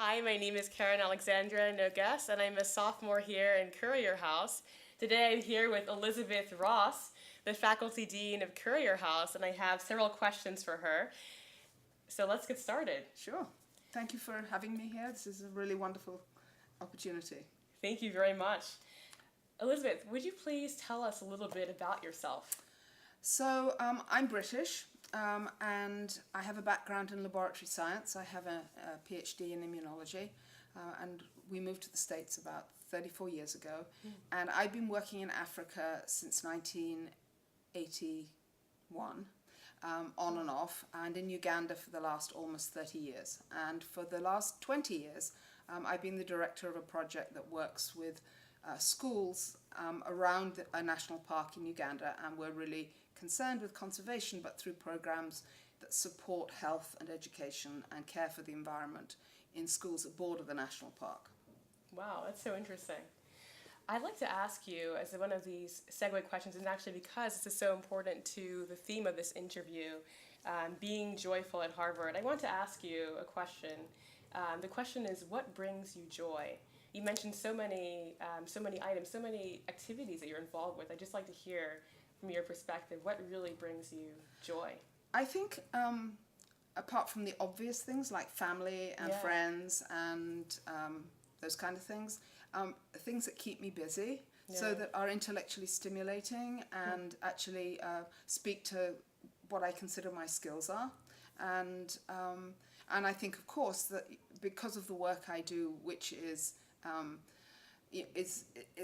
Hi, my name is Karen Alexandra Nogues, and I'm a sophomore here in Courier House. Today I'm here with Elizabeth Ross, the Faculty Dean of Courier House, and I have several questions for her. So let's get started. Sure. Thank you for having me here. This is a really wonderful opportunity. Thank you very much. Elizabeth, would you please tell us a little bit about yourself? So, I'm British and I have a background in laboratory science. I have a PhD in immunology and we moved to the States about 34 years ago. And I've been working in Africa since 1981. On and off, and in Uganda for the last almost 30 years. And for the last 20 years, I've been the director of a project that works with schools around a national park in Uganda, and we're really concerned with conservation, but through programs that support health and education and care for the environment in schools that border the national park. Wow, that's so interesting. I'd like to ask you, as one of these segue questions, and actually because this is so important to the theme of this interview, being joyful at Harvard, I want to ask you a question. The question is, what brings you joy? You mentioned so many items, so many activities that you're involved with. I'd just like to hear from your perspective, what really brings you joy? I think apart from the obvious things like family and friends and those kind of things that keep me busy, so that are intellectually stimulating and actually speak to what I consider my skills are. And I think, of course, that because of the work I do, which is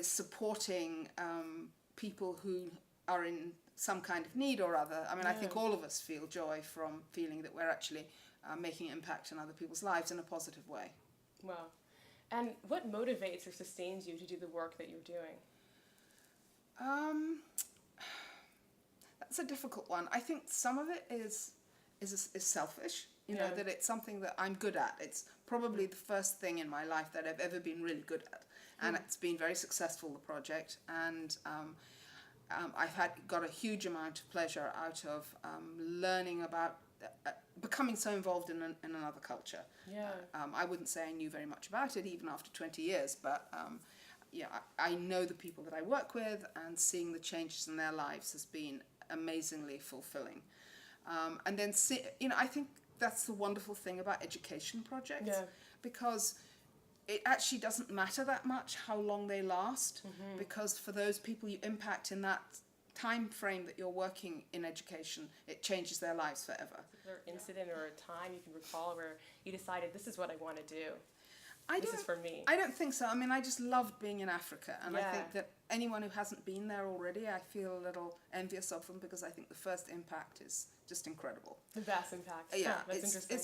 supporting people who are in some kind of need or other. I mean, I think all of us feel joy from feeling that we're actually making an impact in other people's lives in a positive way. Wow. And what motivates or sustains you to do the work that you're doing? That's a difficult one. I think some of it is selfish. You know, that it's something that I'm good at. It's probably the first thing in my life that I've ever been really good at, and it's been very successful, the project. And I've got a huge amount of pleasure out of learning about becoming so involved in another culture. I wouldn't say I knew very much about it even after 20 years, but I know the people that I work with, and seeing the changes in their lives has been amazingly fulfilling. And then, I think that's the wonderful thing about education projects, because it actually doesn't matter that much how long they last, because for those people you impact in that time frame that you're working in education, it changes their lives forever. Is there an incident or a time you can recall where you decided, this is what I want to do? This is for me. I don't think so. I mean, I just loved being in Africa, and I think that anyone who hasn't been there already, I feel a little envious of them, because I think the first impact is just incredible. The vast impact. Yeah, that's interesting.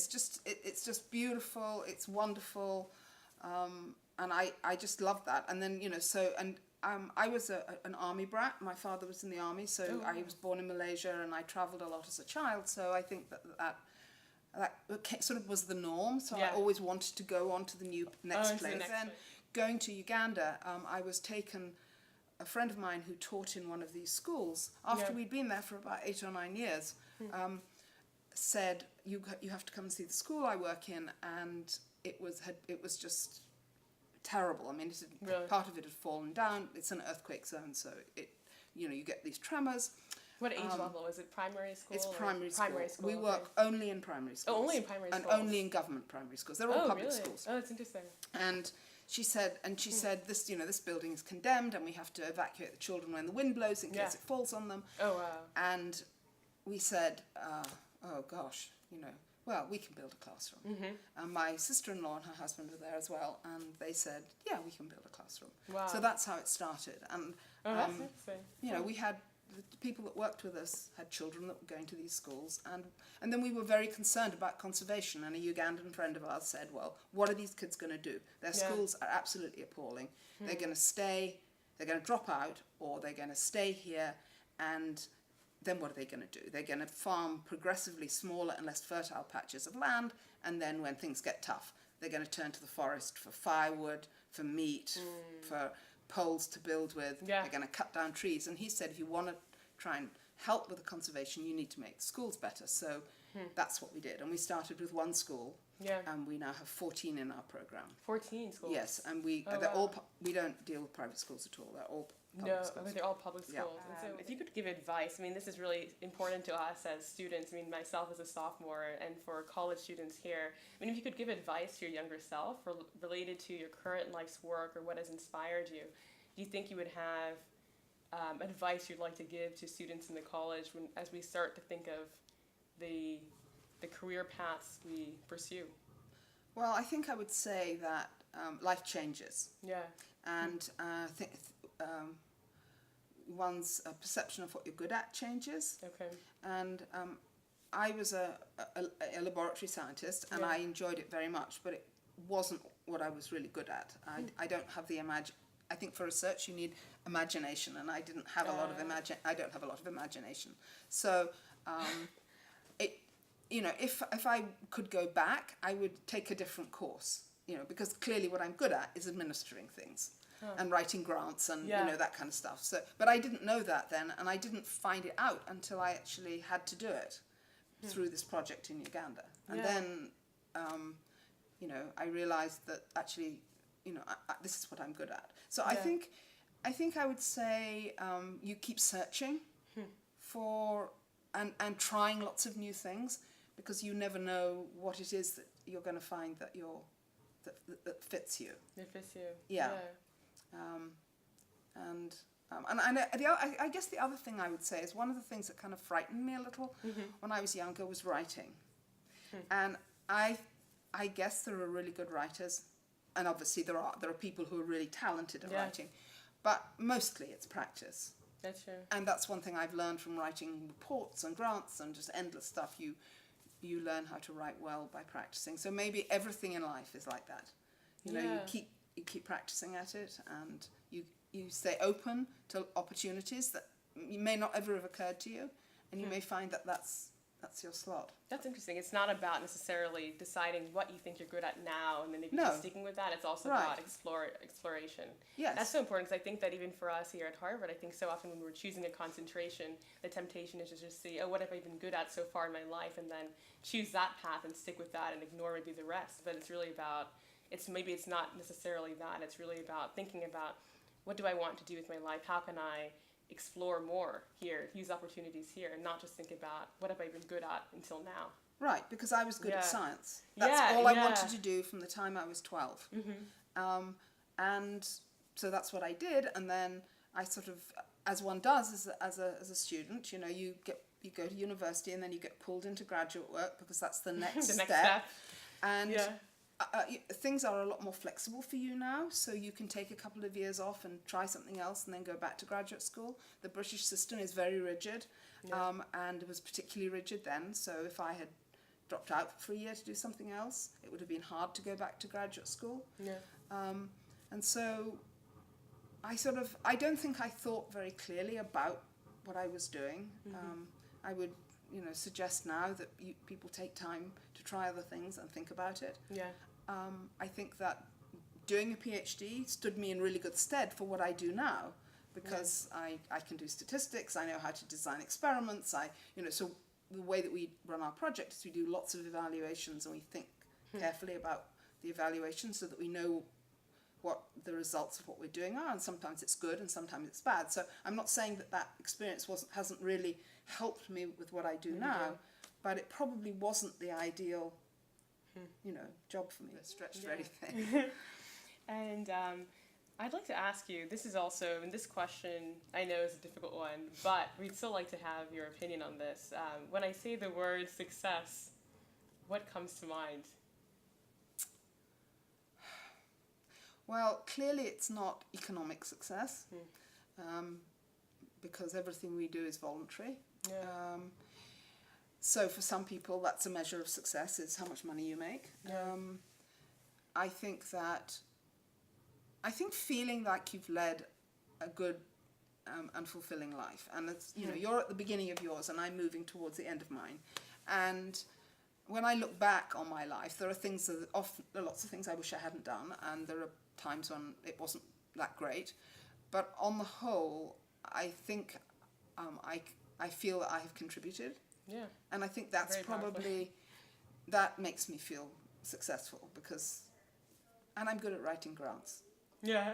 It's just beautiful. It's wonderful, and I just love that. And then I was an army brat. My father was in the army, so I was born in Malaysia, and I travelled a lot as a child. So I think that sort of was the norm. So I always wanted to go on to the next place. And going to Uganda, I was taken. A friend of mine who taught in one of these schools, after we'd been there for about 8 or 9 years, said, you have to come and see the school I work in. And it was just terrible. I mean, part of it had fallen down. It's an earthquake zone, so you get these tremors. What age level? Is it primary school? It's primary school. Primary school. We work only in primary schools. Oh, only in primary schools. And only in government primary schools. They're all public schools. Oh, that's interesting. And she said this building is condemned, and we have to evacuate the children when the wind blows in case it falls on them. Oh, wow. And we said, oh gosh, well, we can build a classroom. And my sister-in-law and her husband were there as well, and they said, yeah, we can build a classroom. Wow. So that's how it started. And that's interesting. we had the people that worked with us had children that were going to these schools, and then we were very concerned about conservation, and a Ugandan friend of ours said, well, what are these kids going to do? Their schools are absolutely appalling. They're going to drop out, or they're going to stay here, and then what are they going to do? They're going to farm progressively smaller and less fertile patches of land, and then when things get tough, they're going to turn to the forest for firewood, for meat, for poles to build with. They're going to cut down trees. And he said, if you want to try and help with the conservation, you need to make the schools better. So that's what we did. And we started with one school Yeah. And we now have 14 in our program. 14 schools. Yes, and Oh, they're wow. all we don't deal with private schools at all. They're all public No, schools. they're all public Yeah. schools. And so if you could give advice, I mean, this is really important to us as students. I mean, myself as a sophomore and for college students here. I mean, if you could give advice to your younger self related to your current life's work or what has inspired you, do you think you would have advice you'd like to give to students in the college as we start to think of the career paths we pursue? Well, I think I would say that life changes, Yeah. and one's perception of what you're good at changes. Okay. And I was a laboratory scientist, and Yeah. I enjoyed it very much, but it wasn't what I was really good at. I don't have the I think for research you need imagination, and I didn't have a lot of I don't have a lot of imagination. So, if I could go back, I would take a different course. Because clearly what I'm good at is administering things. And writing grants and that kind of stuff. So, but I didn't know that then, and I didn't find it out until I actually had to do it through this project in Uganda. And then, I realized that actually, this is what I'm good at. So I think I would say you keep searching for and trying lots of new things, because you never know what it is that you're going to find that that fits you. It fits you. Yeah. I guess the other thing I would say is one of the things that kind of frightened me a little when I was younger was writing. And I guess there are really good writers, and obviously there are people who are really talented at writing, but mostly it's practice. That's true. And that's one thing I've learned from writing reports and grants and just endless stuff. You learn how to write well by practicing. So maybe everything in life is like that. You keep practicing at it, and you stay open to opportunities that may not ever have occurred to you, and you may find that that's your slot. That's interesting. It's not about necessarily deciding what you think you're good at now and then maybe No. just sticking with that. It's also about exploration. Yes. That's so important, because I think that even for us here at Harvard, I think so often when we're choosing a concentration, the temptation is to just see, what have I been good at so far in my life, and then choose that path and stick with that and ignore maybe the rest. But it's really about, it's not necessarily that. It's really about thinking about, what do I want to do with my life? How can I explore more here, use opportunities here, and not just think about what have I been good at until now. Right, because I was good at Yeah. science. That's all I wanted to do from the time I was 12. And so that's what I did, and then I sort of, as one does as a student, you go to university, and then you get pulled into graduate work because that's the next The next step. step. And things are a lot more flexible for you now, so you can take a couple of years off and try something else and then go back to graduate school. The British system is very rigid, and it was particularly rigid then, so if I had dropped out for a year to do something else, it would have been hard to go back to graduate school. And so I don't think I thought very clearly about what I was doing. I would suggest now that people take time to try other things and think about it. I think that doing a PhD stood me in really good stead for what I do now, because I can do statistics, I know how to design experiments, so the way that we run our project is we do lots of evaluations, and we think carefully about the evaluations so that we know what the results of what we're doing are, and sometimes it's good and sometimes it's bad. So I'm not saying that experience hasn't really helped me with what I do now, but it probably wasn't the ideal job for me. Stretched for anything. And I'd like to ask you, this is also, and this question I know is a difficult one, but we'd still like to have your opinion on this. When I say the word success, what comes to mind? Well, clearly it's not economic success, because everything we do is voluntary. So for some people, that's a measure of success, is how much money you make. I think feeling like you've led a good and fulfilling life, and it's, you're at the beginning of yours, and I'm moving towards the end of mine. And when I look back on my life, there are lots of things I wish I hadn't done, and there are times when it wasn't that great. But on the whole, I think I feel that I have contributed. And I think that's Very powerful. probably, that makes me feel successful and I'm good at writing grants. Yeah.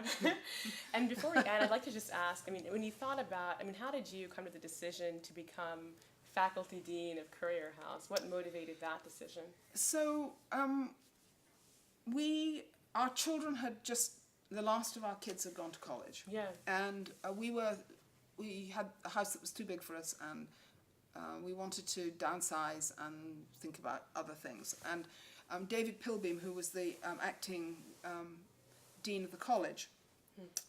And before we end, I'd like to just ask, I mean, when you thought about, I mean, how did you come to the decision to become faculty dean of Courier House? What motivated that decision? So our children the last of our kids had gone to college. Yeah. And we had a house that was too big for us, and we wanted to downsize and think about other things. And David Pilbeam, who was the acting dean of the college,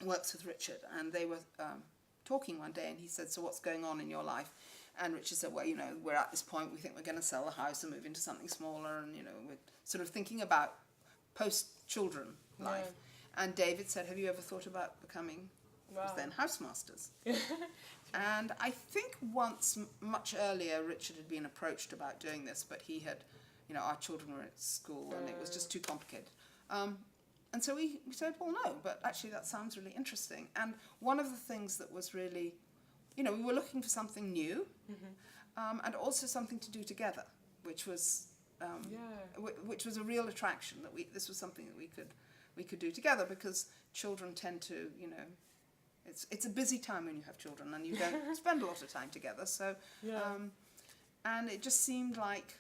works with Richard, and they were talking one day, and he said, "So what's going on in your life?" And Richard said, "Well, we're at this point, we think we're going to sell the house and move into something smaller, and we're sort of thinking about post-children life." Yeah. And David said, "Have you ever thought about becoming then housemasters?" And I think once, much earlier, Richard had been approached about doing this, but he had, our children were at school, and it was just too complicated. And so we said, well, no, but actually that sounds really interesting. And one of the things that was really, we were looking for something new, and also something to do together, which was a real attraction, that this was something that we could do together, because children tend to, it's a busy time when you have children, and you don't spend a lot of time together. So, and it just seemed like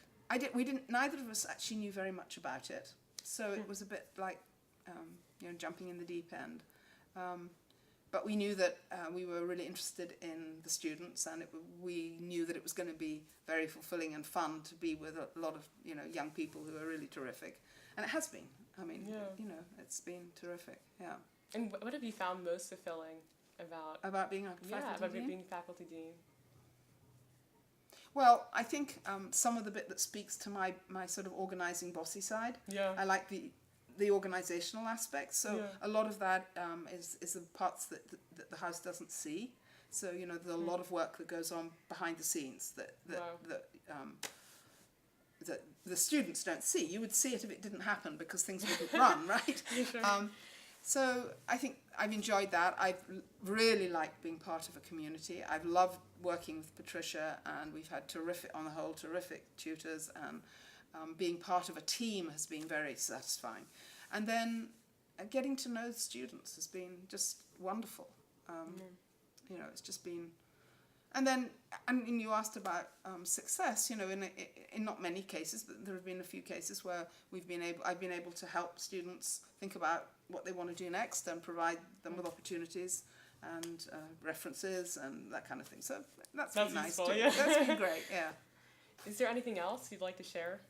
neither of us actually knew very much about it. So it was a bit like, jumping in the deep end. But we knew that we were really interested in the students, and we knew that it was going to be very fulfilling and fun to be with a lot of young people who are really terrific, and it has been. I mean, it's been terrific. Yeah. And what have you found most fulfilling about being a faculty dean? Being faculty dean? Well, I think some of the bit that speaks to my sort of organising bossy side. Yeah. I like the organisational aspect. So a lot of that is the parts that the house doesn't see. So there's a lot of work that goes on behind the scenes that the students don't see. You would see it if it didn't happen, because things wouldn't run, right? Sure. So I think I've enjoyed that. I've really liked being part of a community. I've loved working with Patricia, and we've had on the whole, terrific tutors, and being part of a team has been very satisfying. And then getting to know the students has been just wonderful. It's just been... And then, you asked about success. In not many cases, but there have been a few cases where I've been able to help students think about what they want to do next, and provide them with opportunities and references and that kind of thing. So that's been nice useful, too. yeah. That's been great. Yeah. Is there anything else you'd like to share?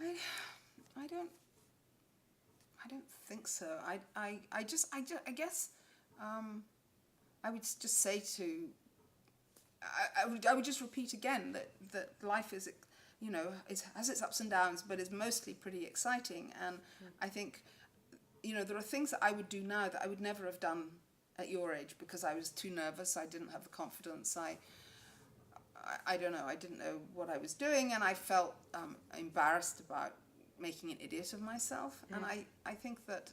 I don't think so. I guess I would just say I would just repeat again that life is, has its ups and downs, but is mostly pretty exciting. And I think, there are things that I would do now that I would never have done at your age, because I was too nervous. I didn't have the confidence. I don't know. I didn't know what I was doing, and I felt embarrassed about making an idiot of myself. And I think that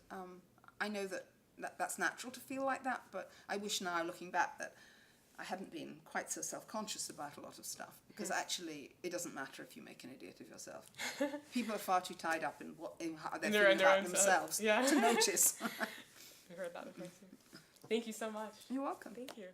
I know that's natural to feel like that, but I wish now, looking back, that I hadn't been quite so self-conscious about a lot of stuff, because actually it doesn't matter if you make an idiot of yourself. People are far too tied up in how they're feeling about themselves to notice. I've heard that before too. Thank you so much. You're welcome. Thank you.